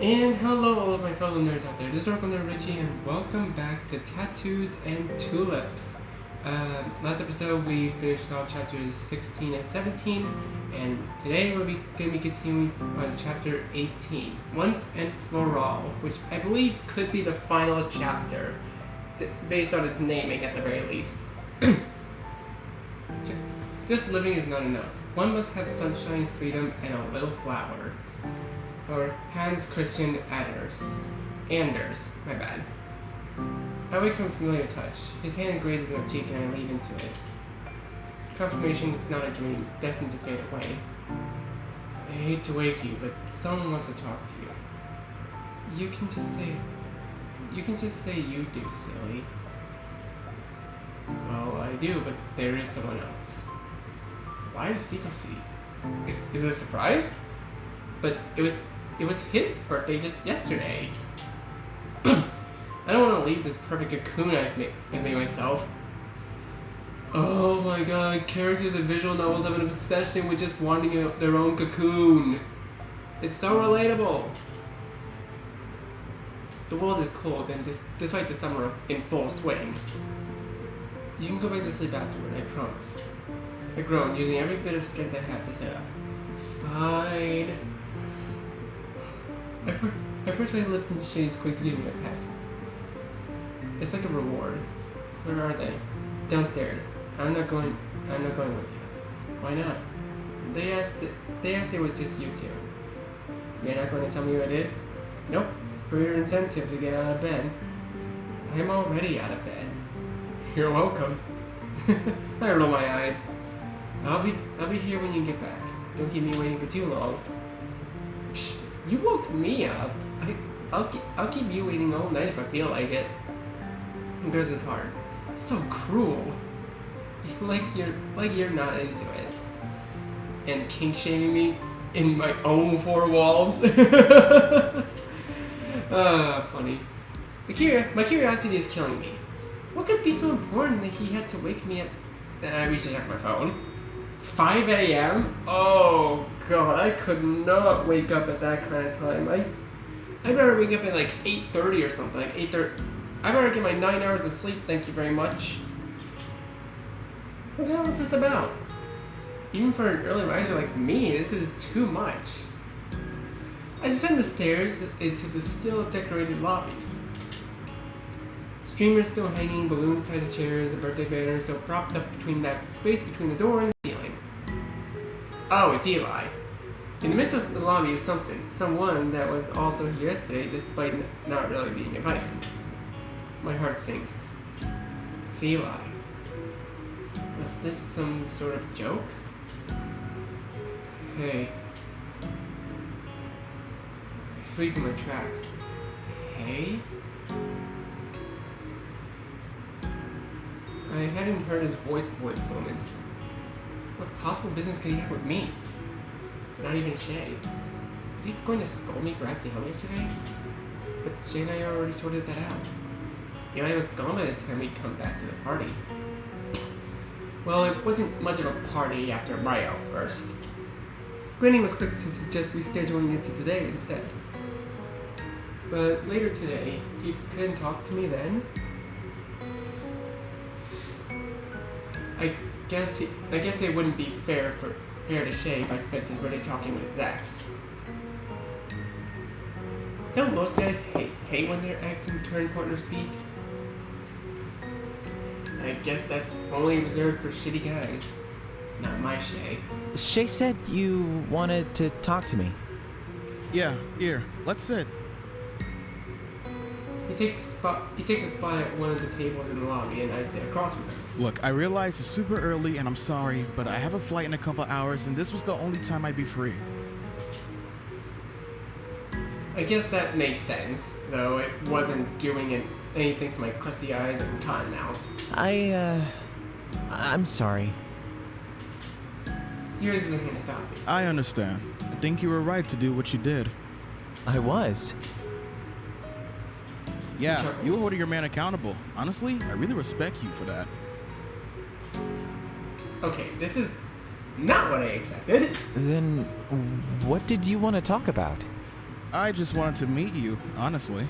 And hello all of my fellow nerds out there, this is Oracle Nerd Richie and welcome back to Tattoos and Tulips. Last episode we finished off chapters 16 and 17, and today we're going to be continuing on chapter 18, Once and Floral, which I believe could be the final chapter, based on its naming at the very least. Just living is not enough. One must have sunshine, freedom, and a little flower. Or Hans Christian Anders, my bad. I wake from a familiar touch. His hand grazes my cheek and I lean into it. Confirmation is not a dream, destined to fade away. I hate to wake you, but someone wants to talk to you. You can just say you do, silly. Well, I do, but there is someone else. Why the secrecy? Is it a surprise? But it was his birthday just yesterday. I don't want to leave this perfect cocoon I've made myself. Oh my god, characters in visual novels have an obsession with just wanting their own cocoon. It's so relatable. The world is cold, and despite the summer in full swing. You can go back to sleep afterward, I promise. I groaned, using every bit of strength I had to sit up. Fine. I pressed my lips and shades quick to give me a peck. It's like a reward. Where are they? Downstairs. I'm not going with you. Why not? They asked it was just you two. You're not going to tell me who it is? Nope. Greater incentive to get out of bed. I am already out of bed. You're welcome. I roll my eyes. I'll be here when you get back. Don't keep me waiting for too long. Psh, you woke me up. I'll keep you waiting all night if I feel like it. And goes his heart. So cruel. Like you're not into it. And kink shaming me in my own four walls. Funny. My curiosity is killing me. What could be so important that he had to wake me up? Then I reached to check my phone. 5 a.m.? Oh god, I could not wake up at that kind of time. I better wake up at like 8:30 or something. Like 8:30. I better get my 9 hours of sleep, thank you very much. What the hell is this about? Even for an early riser like me, this is too much. I descend the stairs into the still decorated lobby. Streamers still hanging, balloons tied to chairs, a birthday banner still propped up between that space between the door and the ceiling. Oh, it's Eli. In the midst of the lobby is someone that was also here yesterday despite not really being invited. My heart sinks. It's Eli. Was this some sort of joke? Hey. I freeze in my tracks. Hey? I hadn't heard his voice before this moment. What possible business could he have with me? Not even Shay. Is he going to scold me for acting home yesterday? But Shay and I already sorted that out. Eli was gone by the time we come back to the party. Well, it wasn't much of a party after my outburst. Granny was quick to suggest rescheduling it to today instead. But later today, he couldn't talk to me then? I guess it wouldn't be fair to Shay if I spent his birthday talking with his ex. Don't most guys hate when their ex and current partners speak? I guess that's only reserved for shitty guys. Not my Shay. Shay said you wanted to talk to me. Yeah, here, let's sit. He takes a spot at one of the tables in the lobby, and I sit across from him. Look, I realize it's super early and I'm sorry, but I have a flight in a couple hours and this was the only time I'd be free. I guess that makes sense, though it wasn't doing anything to my crusty eyes and cotton mouth. I'm sorry. Yours isn't going to stop me. I understand. I think you were right to do what you did. I was. Yeah, you were holding your man accountable. Honestly, I really respect you for that. Okay, this is not what I expected. Then what did you want to talk about? I just wanted to meet you, honestly.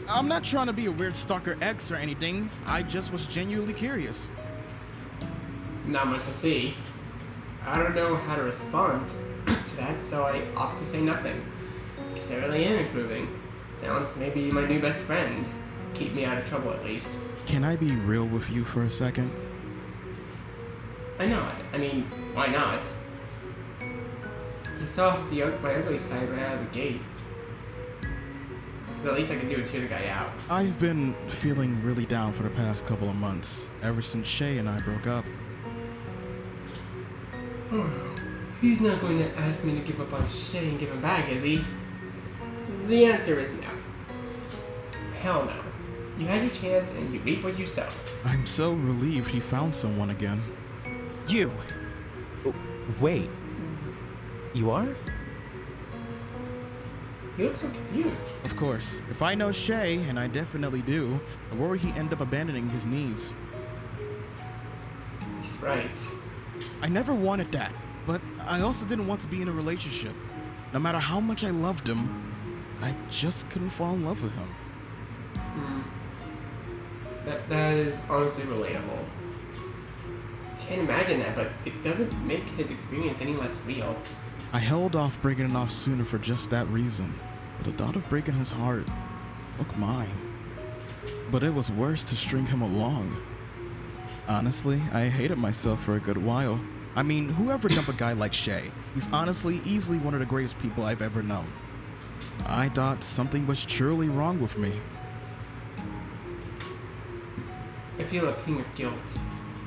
I'm not trying to be a weird stalker ex or anything. I just was genuinely curious. Not much to see. I don't know how to respond to that, so I opt to say nothing. Guess I really am improving. Sounds maybe my new best friend. Keep me out of trouble at least. Can I be real with you for a second? I know it. I mean, why not? He saw my ugly side right out of the gate. The least I can do is hear the guy out. I've been feeling really down for the past couple of months, ever since Shay and I broke up. He's not going to ask me to give up on Shay and give him back, is he? The answer is no. Hell no. You had your chance and you reap what you sow. I'm so relieved he found someone again. You! Oh, wait. You are? You look so confused. Of course, if I know Shay, and I definitely do, I worry he end up abandoning his needs. He's right. I never wanted that, but I also didn't want to be in a relationship. No matter how much I loved him, I just couldn't fall in love with him. That is honestly relatable. Can't imagine that, but it doesn't make his experience any less real. I held off breaking it off sooner for just that reason. But the thought of breaking his heart broke mine. But it was worse to string him along. Honestly, I hated myself for a good while. I mean, whoever dumped a guy like Shay? He's honestly easily one of the greatest people I've ever known. I thought something was truly wrong with me. I feel a pang of guilt.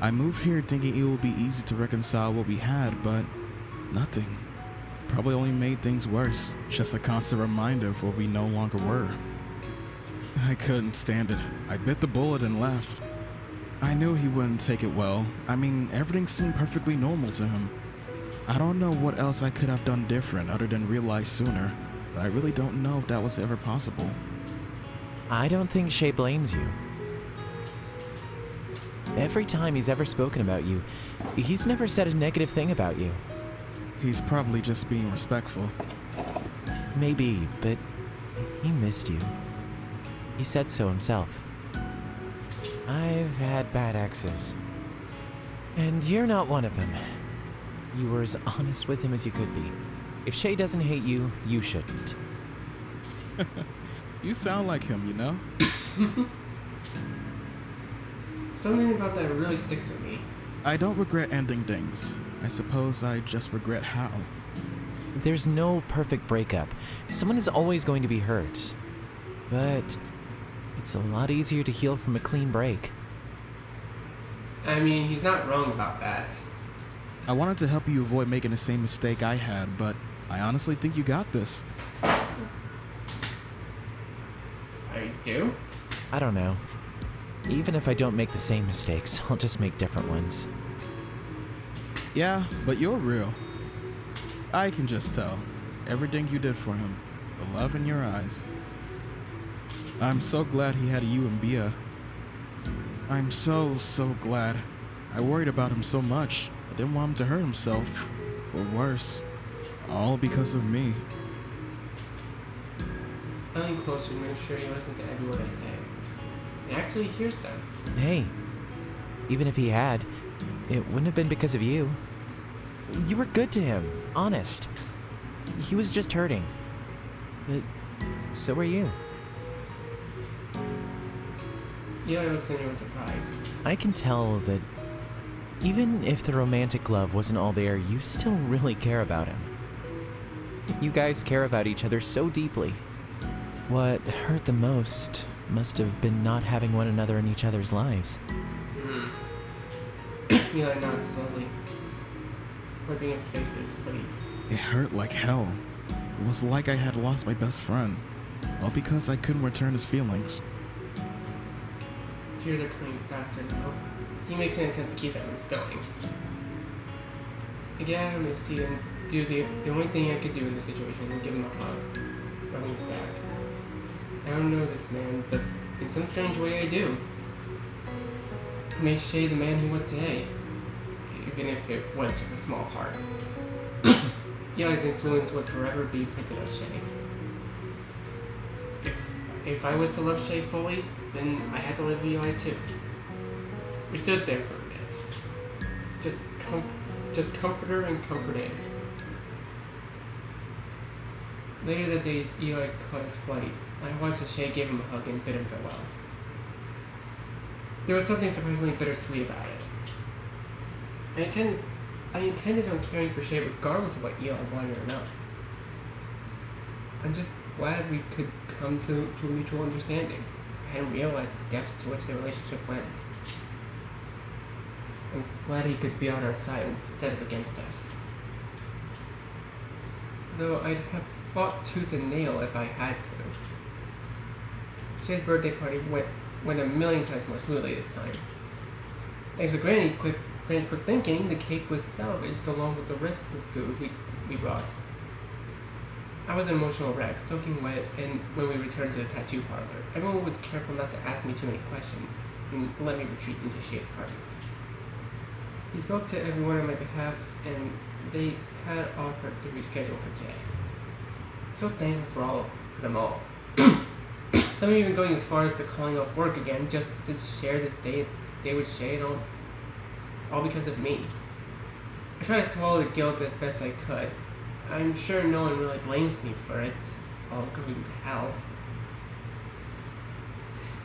I moved here thinking it would be easy to reconcile what we had, but nothing. Probably only made things worse. Just a constant reminder of what we no longer were. I couldn't stand it. I bit the bullet and left. I knew he wouldn't take it well. I mean, everything seemed perfectly normal to him. I don't know what else I could have done different other than realize sooner, but I really don't know if that was ever possible. I don't think Shay blames you. Every time he's ever spoken about you, he's never said a negative thing about you. He's probably just being respectful. Maybe, but he missed you. He said so himself. I've had bad exes, and you're not one of them. You were as honest with him as you could be. If Shay doesn't hate you, you shouldn't. You sound like him, you know? Something about that really sticks with me. I don't regret ending things. I suppose I just regret how. There's no perfect breakup. Someone is always going to be hurt. But it's a lot easier to heal from a clean break. I mean, he's not wrong about that. I wanted to help you avoid making the same mistake I had, but I honestly think you got this. I do? I don't know. Even if I don't make the same mistakes, I'll just make different ones. Yeah, but you're real. I can just tell. Everything you did for him. The love in your eyes. I'm so glad he had you and Bia. I'm so glad. I worried about him so much. I didn't want him to hurt himself. Or worse. All because of me. I lean closer to make sure he listens to every word I say. He actually hears them. Hey, even if he had, it wouldn't have been because of you. You were good to him, honest. He was just hurting. But so were you. Eli looks genuinely surprised. I can tell that even if the romantic love wasn't all there, you still really care about him. You guys care about each other so deeply. What hurt the most must have been not having one another in each other's lives. Eli nods slowly, wiping his face with his sleeve. It hurt like hell. It was like I had lost my best friend. All because I couldn't return his feelings. Tears are coming faster now. He makes an attempt to keep them from spilling. I get out of his seat and do the only thing I could do in this situation and give him a hug, rubbing his back. I don't know this man, but in some strange way I do. He made Shay the man he was today, even if it was just a small part. Eli's influence would forever be printed on Shay. if I was to love Shay fully, then I had to love Eli too. We stood there for a bit. Just comforter and comforted. Later that day, Eli caught his flight. I watched as Shay gave him a hug and bid him farewell. There was something surprisingly bittersweet about it. I intended on caring for Shay regardless of what Eli wanted or not. I'm just glad we could come to a mutual understanding. I hadn't realized the depths to which the relationship went. I'm glad he could be on our side instead of against us. Though I'd have fought tooth and nail if I had to. Shay's birthday party went a million times more smoothly this time. Thanks to Granny's quick thinking, the cake was salvaged along with the rest of the food we brought. I was an emotional wreck, soaking wet, and when we returned to the tattoo parlor, everyone was careful not to ask me too many questions and let me retreat into Shay's apartment. He spoke to everyone on my behalf, and they had offered to reschedule for today. So thankful for them all. Some even going as far as to calling off work again just to share this day with Shay, and all because of me. I tried to swallow the guilt as best I could. I'm sure no one really blames me for it, all going to hell.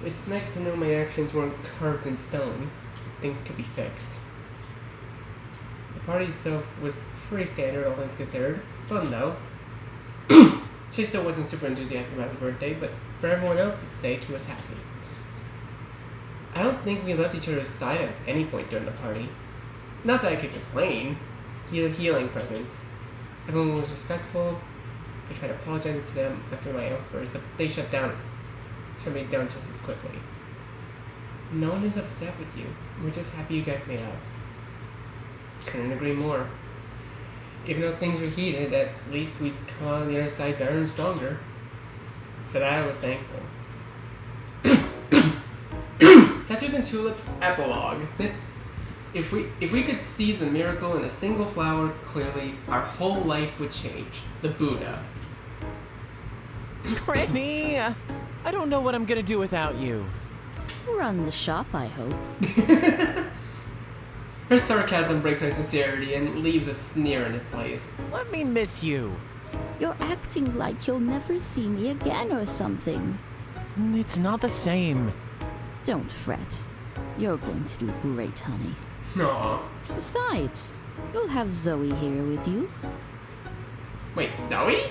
It's nice to know my actions weren't carved in stone. Things could be fixed. The party itself was pretty standard, all things considered. Fun though. She still wasn't super enthusiastic about the birthday, but for everyone else's sake, he was happy. I don't think we left each other's side at any point during the party. Not that I could complain. He's a healing presence. Everyone was respectful. I tried apologizing to them after my outburst, but they shut me down just as quickly. No one is upset with you. We're just happy you guys made up. Couldn't agree more. Even though things were heated, at least we'd come on the other side better and stronger. For that I was thankful. Tattoos and Tulips epilogue. If we could see the miracle in a single flower clearly, our whole life would change. The Buddha. Granny! I don't know what I'm gonna do without you. Run the shop, I hope. Her sarcasm breaks my sincerity and leaves a sneer in its place. Let me miss you. You're acting like you'll never see me again or something. It's not the same. Don't fret. You're going to do great, honey. Aww. Besides, you'll have Zoe here with you. Wait, Zoe?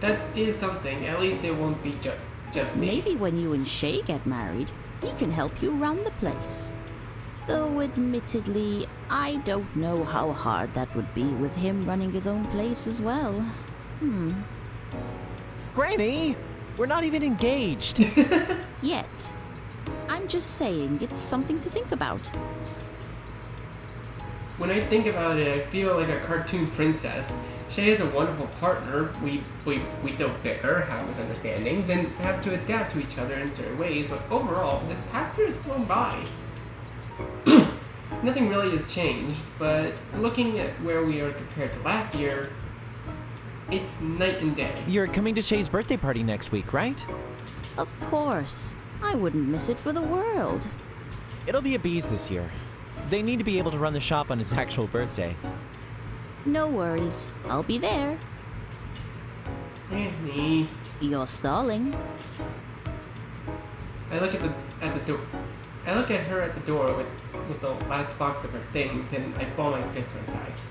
That is something. At least it won't be just me. Maybe when you and Shay get married, he can help you run the place. Though admittedly, I don't know how hard that would be with him running his own place as well. Granny! We're not even engaged. Yet. I'm just saying it's something to think about. When I think about it, I feel like a cartoon princess. Shay is a wonderful partner. We still bicker, have misunderstandings, and have to adapt to each other in certain ways, but overall, this past year has flown by. Nothing really has changed, but looking at where we are compared to last year, it's night and day. You're coming to Shay's birthday party next week, right? Of course. I wouldn't miss it for the world. It'll be a B's this year. They need to be able to run the shop on his actual birthday. No worries. I'll be there. Annie. You're stalling. I look at the door. I look at her at the door with the last box of her things, and I ball my fist to my sides.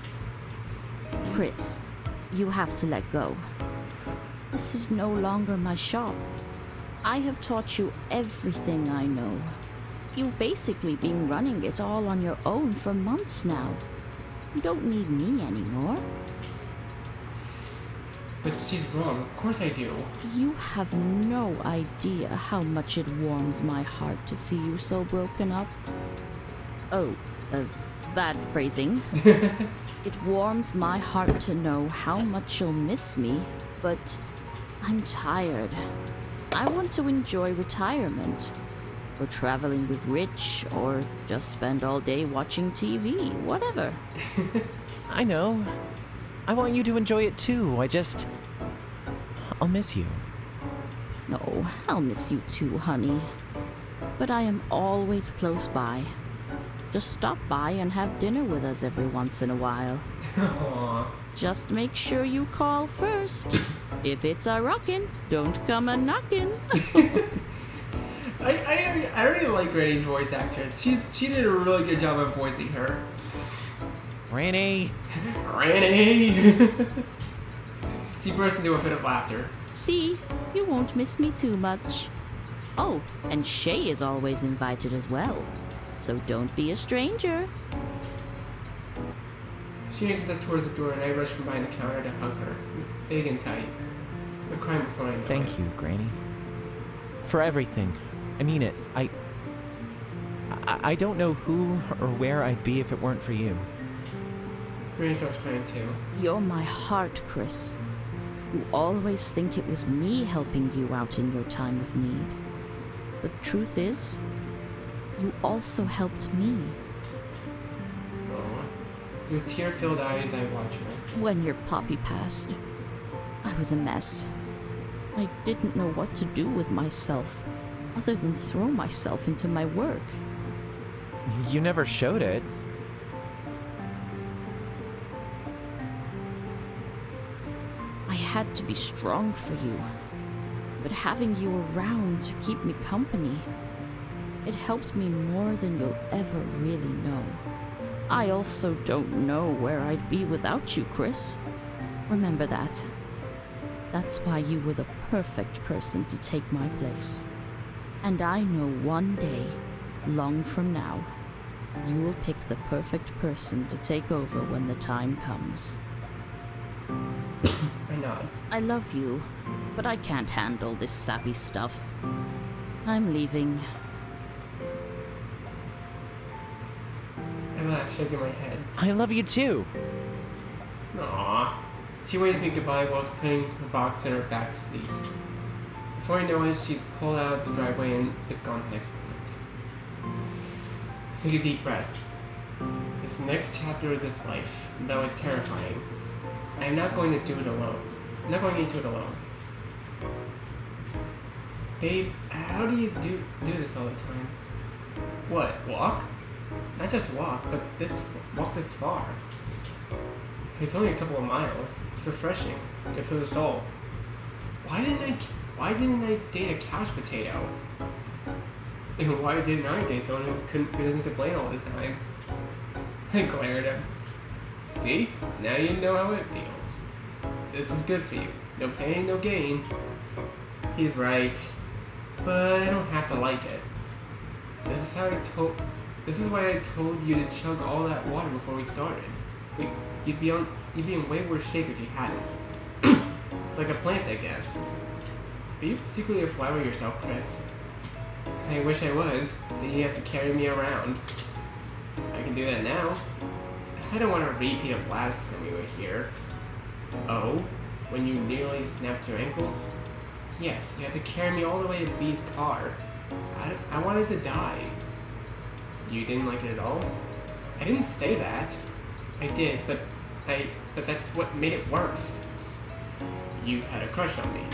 Chris, you have to let go. This is no longer my shop. I have taught you everything I know. You've basically been running it all on your own for months now. You don't need me anymore. But she's wrong. Of course I do. You have no idea how much it warms my heart to see you so broken up. Oh, bad phrasing. It warms my heart to know how much you'll miss me, but I'm tired. I want to enjoy retirement, or traveling with Rich, or just spend all day watching TV, whatever. I know. I want you to enjoy it too. I'll miss you. Oh, I'll miss you too, honey. But I am always close by. Just stop by and have dinner with us every once in a while. Aww. Just make sure you call first. If it's a rockin', don't come a knockin'. I really like Granny's voice actress. She did a really good job of voicing her. Granny! Granny! She burst into a fit of laughter. See, you won't miss me too much. Oh, and Shay is always invited as well. So don't be a stranger. She makes a step towards the door and I rush from behind the counter to hug her, big and tight. I'm crying before I know Thank it. you, Granny. For everything. I mean it. I don't know who or where I'd be if it weren't for you. Granny starts crying too. You're my heart, Chris. You always think it was me helping you out in your time of need. But truth is, you also helped me. Oh. With tear-filled eyes, I watch her. When your poppy passed, I was a mess. I didn't know what to do with myself, other than throw myself into my work. You never showed it. I had to be strong for you, but having you around to keep me company, it helped me more than you'll ever really know. I also don't know where I'd be without you, Chris. Remember that. That's why you were the perfect person to take my place. And I know one day, long from now, you will pick the perfect person to take over when the time comes. I nod. I love you, but I can't handle this sappy stuff. I'm leaving. I laugh, shaking my head. I love you too. Aww. She waves me goodbye while putting her box in her back seat. Before I know it, she's pulled out the driveway and it's gone the next minute. Take a deep breath. This next chapter of this life, though it's terrifying, I am not going to do it alone. I'm not going into it alone. Babe, how do you do this all the time? What, walk? Not just walk, but walk this far. It's only a couple of miles. It's refreshing. Good for the soul. Why didn't I date a couch potato? And why didn't I date someone who doesn't complain all the time? I glared at him. See? Now you know how it feels. This is good for you. No pain, no gain. He's right. But I don't have to like it. This is why I told you to chug all that water before we started. You'd be in way worse shape if you hadn't. It's like a plant, I guess. Are you secretly a flower yourself, Chris? I wish I was. Then you have to carry me around. I can do that now. I don't want a repeat of last time we were here. Oh? When you nearly snapped your ankle? Yes, you had to carry me all the way to B's car. I wanted to die. You didn't like it at all? I didn't say that. I did, but that's what made it worse. You had a crush on me.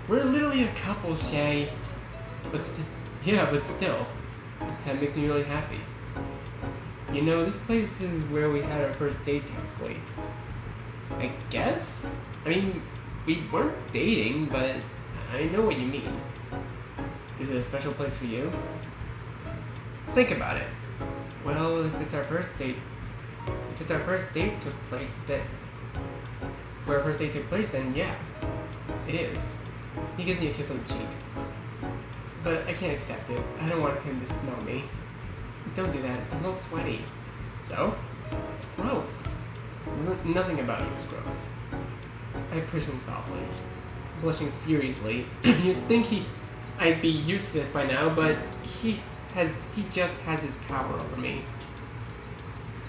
We're literally a couple, Shay. But still. That makes me really happy. You know, this place is where we had our first date technically. I guess? I mean, we weren't dating, but I know what you mean. Is it a special place for you? Think about it. Well, if it's our first date took place, then yeah, it is. He gives me a kiss on the cheek. But I can't accept it. I don't want him to smell me. Don't do that. I'm all sweaty. So? It's gross. Nothing about you is gross. I push him softly, blushing furiously. You'd think I'd be used to this by now, but he just has his power over me.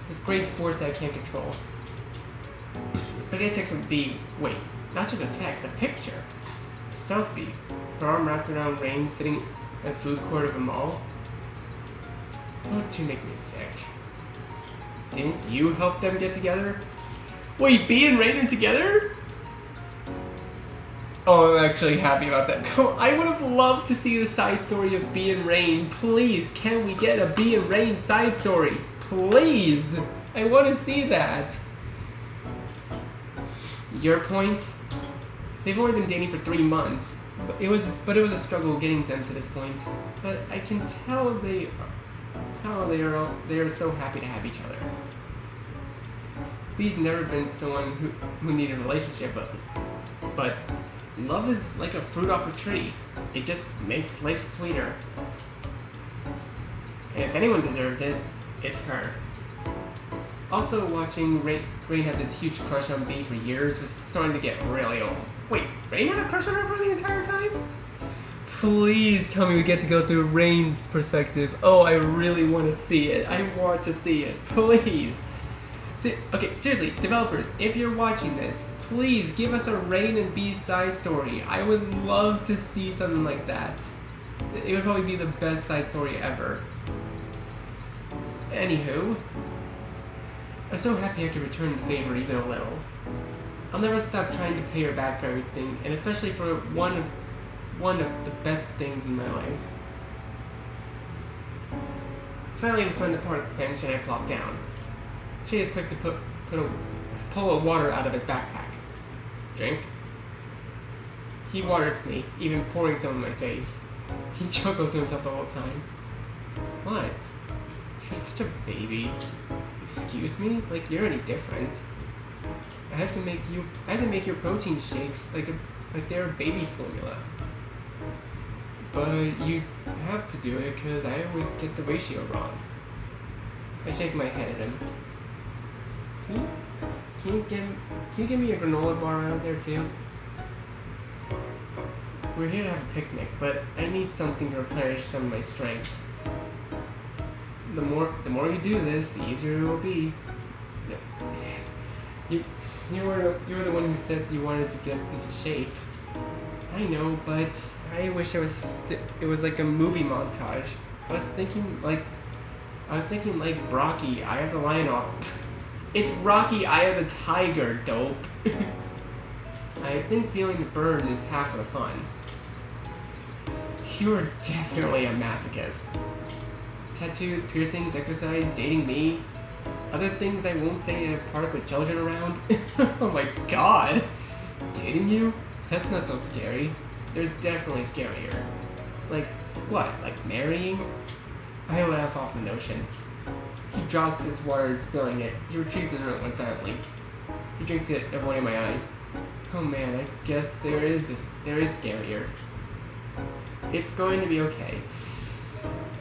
This great force that I can't control. I get a text from B. Wait, not just a text, a picture. A selfie. Her arm wrapped around Rain sitting in a food court of a mall. Those two make me sick. Didn't you help them get together? Wait, B and Rain are together? Oh, I'm actually happy about that. I would have loved to see the side story of Bee and Rain. Please, can we get a Bee and Rain side story? Please! I want to see that. Your point? They've only been dating for 3 months. But it was a struggle getting them to this point. But I can tell they are so happy to have each other. Bee's never been someone who needed a relationship, but love is like a fruit off a tree. It just makes life sweeter. And if anyone deserves it, it's her. Also, watching Rain have this huge crush on Bee for years was starting to get really old. Wait, Rain had a crush on her for the entire time? Please tell me we get to go through Rain's perspective. Oh, I really want to see it. I want to see it. Please. Okay, seriously, developers, if you're watching this, please give us a Rain and Bee side story. I would love to see something like that. It would probably be the best side story ever. Anywho, I'm so happy I could return the favor even a little. I'll never stop trying to pay her back for everything, and especially for one of the best things in my life. Finally, we find the part of the bench and I plop down. She is quick to pull a water out of his backpack. Drink. He waters me, even pouring some in my face. He chuckles to himself the whole time. What? You're such a baby. Excuse me? Like you're any different. I have to make your protein shakes like they're baby formula. But you have to do it because I always get the ratio wrong. I shake my head at him. Can you give me a granola bar out there too? We're here to have a picnic, but I need something to replenish some of my strength. The more you do this, the easier it will be. You were the one who said you wanted to get into shape. I know, but I wish it was like a movie montage. I was thinking like Rocky, Eye of the Lion. It's Rocky, Eye of the Tiger, dope. I think feeling the burn is half of the fun. You are definitely a masochist. Tattoos, piercings, exercise, dating me. Other things I won't say in a park with children around. Oh my god. Dating you? That's not so scary. There's definitely scarier. Like, what? Like marrying? I laugh off the notion. He drops his water and spilling it. He retreats into it one silently. He drinks it, avoiding my eyes. Oh man, I guess there is scarier. It's going to be okay.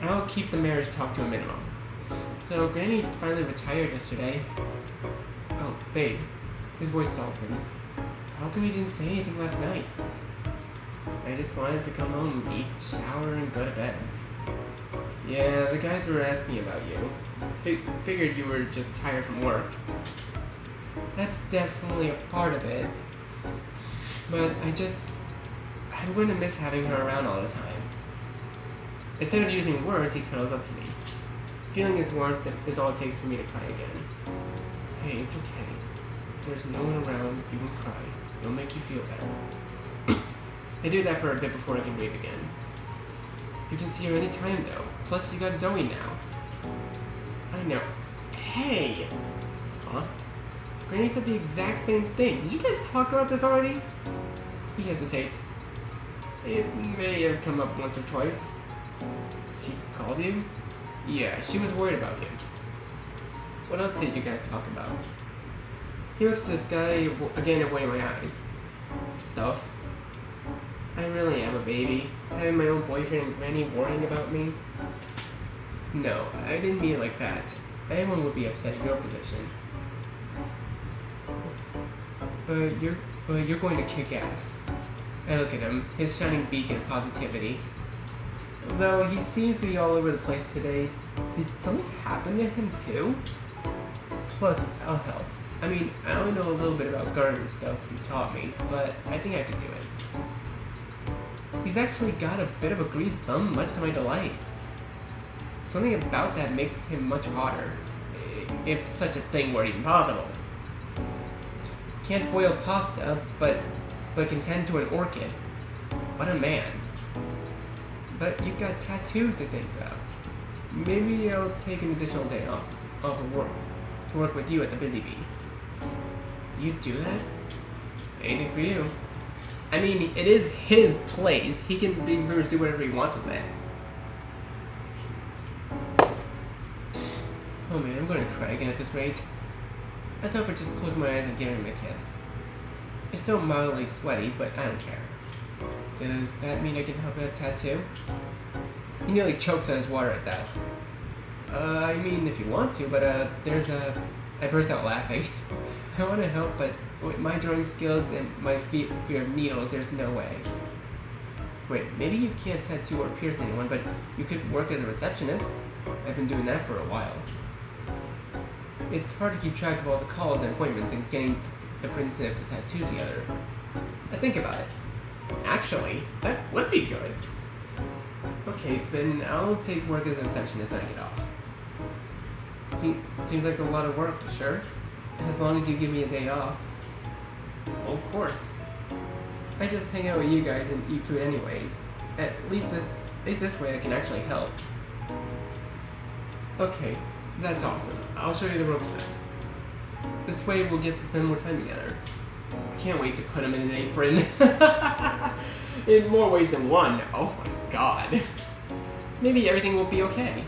I'll keep the marriage talk to a minimum. So, Granny finally retired yesterday. Oh, babe. His voice softens. How come you didn't say anything last night? I just wanted to come home, eat, shower, and go to bed. Yeah, the guys were asking about you. Figured you were just tired from work. That's definitely a part of it. But I'm going to miss having her around all the time. Instead of using words, he cuddles up to me. Feeling his warmth is all it takes for me to cry again. Hey, it's okay. There's no one around, you can cry. It'll make you feel better. I do that for a bit before I can breathe again. You can see her anytime though. Plus you got Zoe now. I know. Hey! Huh? Granny said the exact same thing. Did you guys talk about this already? He hesitates. It may have come up once or twice. She called you? Yeah, she was worried about you. What else did you guys talk about? He looks at the sky, again avoiding my eyes. Stuff. I really am a baby. Having my own boyfriend and Granny worrying about me. No, I didn't mean it like that. Anyone would be upset in your position. But you're going to kick ass. I look at him, his shining beacon of positivity. Though he seems to be all over the place today, did something happen to him too? Plus, I'll help. I mean, I only know a little bit about garden stuff you taught me, but I think I can do it. He's actually got a bit of a green thumb, much to my delight. Something about that makes him much hotter, if such a thing were even possible. Can't boil pasta, but but can tend to an orchid. What a man. But you've got tattoo to think about. Maybe I'll take an additional day off of work to work with you at the Busy Bee. You'd do that? Anything for you. I mean, it is his place. He can pretty much do whatever he wants with it. Oh man, I'm gonna cry again at this rate. I thought if I just close my eyes and give him a kiss. It's still mildly sweaty, but I don't care. Does that mean I can help with a tattoo? He nearly chokes on his water at that. I mean, if you want to, but I burst out laughing. I want to help, but with my drawing skills and my fear of needles, there's no way. Wait, maybe you can't tattoo or pierce anyone, but you could work as a receptionist. I've been doing that for a while. It's hard to keep track of all the calls and appointments and getting the prints of the tattoos together. I think about it. Actually, that would be good. Okay, then I'll take work as a receptionist when I get off. Seems like a lot of work, sure? As long as you give me a day off. Well, of course. I just hang out with you guys and eat food anyways. At least this way I can actually help. Okay, that's awesome. I'll show you the ropes then. This way we'll get to spend more time together. I can't wait to put him in an apron. In more ways than one. Oh my god. Maybe everything will be okay.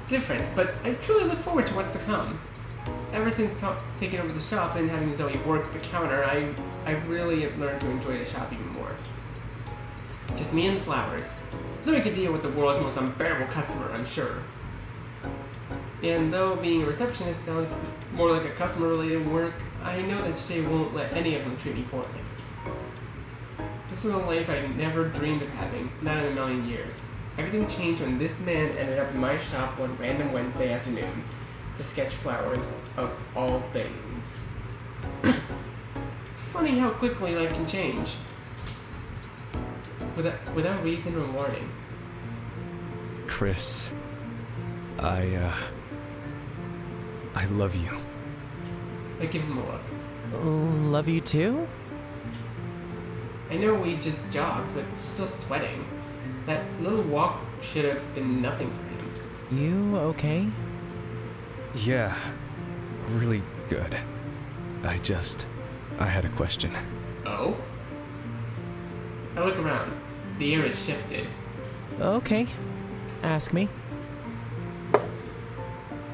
Different, but I truly look forward to what's to come. Ever since taking over the shop and having Zoe work the counter, I really have learned to enjoy the shop even more. Just me and the flowers. Zoe could deal with the world's most unbearable customer, I'm sure. And though being a receptionist sounds more like a customer-related work, I know that Shay won't let any of them treat me poorly. This is a life I never dreamed of having, not in a million years. Everything changed when this man ended up in my shop one random Wednesday afternoon to sketch flowers of all things. Funny how quickly life can change. Without reason or warning. Chris, I love you. I give him a look. Oh, love you too? I know we just jogged, but he's still sweating. That little walk should have been nothing for him. You okay? Yeah, really good. I had a question. Oh? I look around. The air is shifted. Okay. Ask me.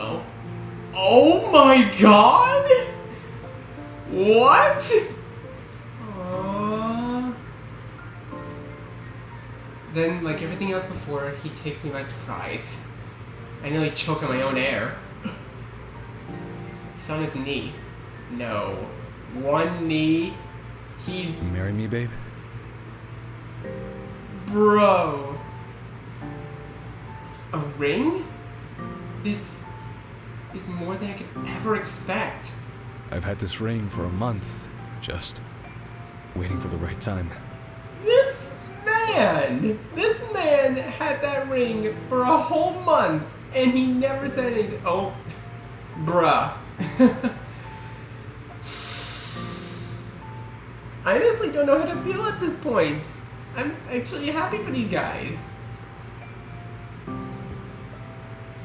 Oh? Oh my god! What? Aww. Then, like everything else before, he takes me by surprise. I nearly choke on my own air. He's on his knee. No. One knee. He's... Marry me, babe? Bro. A ring? This is more than I could ever expect. I've had this ring for a month, just waiting for the right time. This man had that ring for a whole month, and he never said anything. Oh, bruh. I honestly don't know how to feel at this point. I'm actually happy for these guys.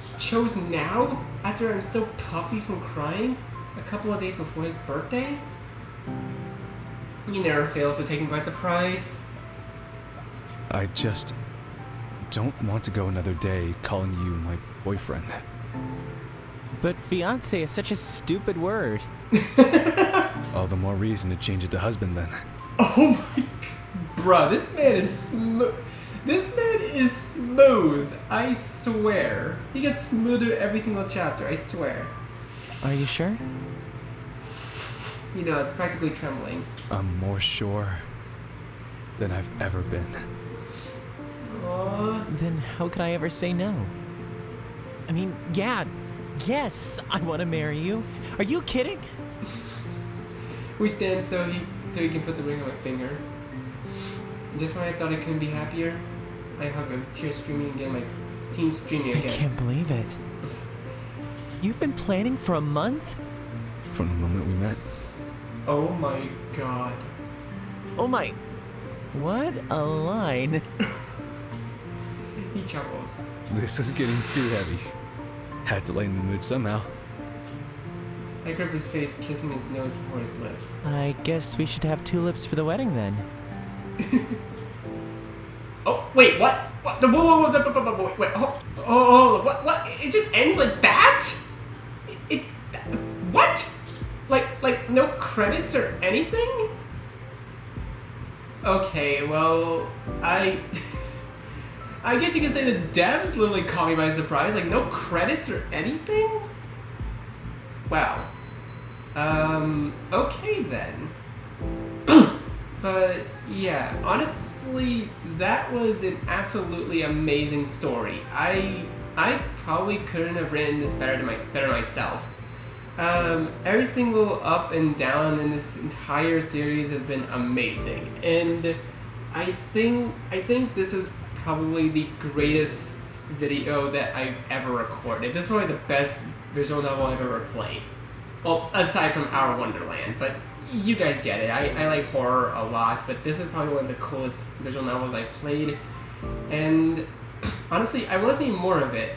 He chose now, after I'm still puffy from crying, a couple of days before his birthday? He never fails to take me by surprise. I just don't want to go another day calling you my boyfriend. But fiancé is such a stupid word. All the more reason to change it to husband then. Oh my... Bruh, this man is smooth. This man is smooth. I swear. He gets smoother every single chapter, I swear. Are you sure? You know, it's practically trembling. I'm more sure than I've ever been. Aww. Then how could I ever say no? I mean, yes, I want to marry you. Are you kidding? We stand so he can put the ring on my finger. Just when I thought I couldn't be happier, I hug him, tears streaming again, my team streaming I again. can't believe it. You've been planning for a month? From the moment we met. Oh my god. Oh my. What a line. He chuckles. This was getting too heavy. Had to lighten the mood somehow. I grip his face, kissing his nose before his lips. I guess we should have tulips for the wedding then. Oh, wait, what? What? Whoa, wait, oh, what? It just ends like that? What? Like no credits or anything? Okay, well, I guess you can say the devs literally caught me by surprise. Like, no credits or anything? Wow. Okay then. But, yeah, honestly, that was an absolutely amazing story. I probably couldn't have written this better myself. Every single up and down in this entire series has been amazing, and I think this is probably the greatest video that I've ever recorded. This is probably the best visual novel I've ever played. Well, aside from Our Wonderland, but you guys get it. I like horror a lot, but this is probably one of the coolest visual novels I've played, and honestly, I want to see more of it.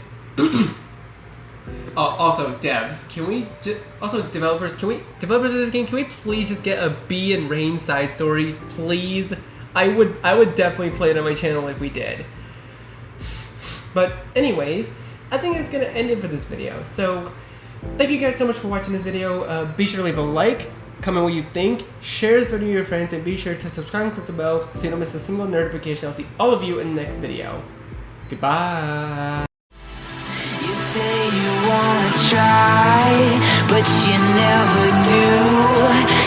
Also, devs, can we developers of this game, can we please just get a Bee and Rain side story, please? I would definitely play it on my channel if we did. But anyways, I think it's gonna end it for this video. So, thank you guys so much for watching this video. Be sure to leave a like, comment what you think, share this video with your friends, and be sure to subscribe and click the bell so you don't miss a single notification. I'll see all of you in the next video. Goodbye. You say you wanna try, but you never do.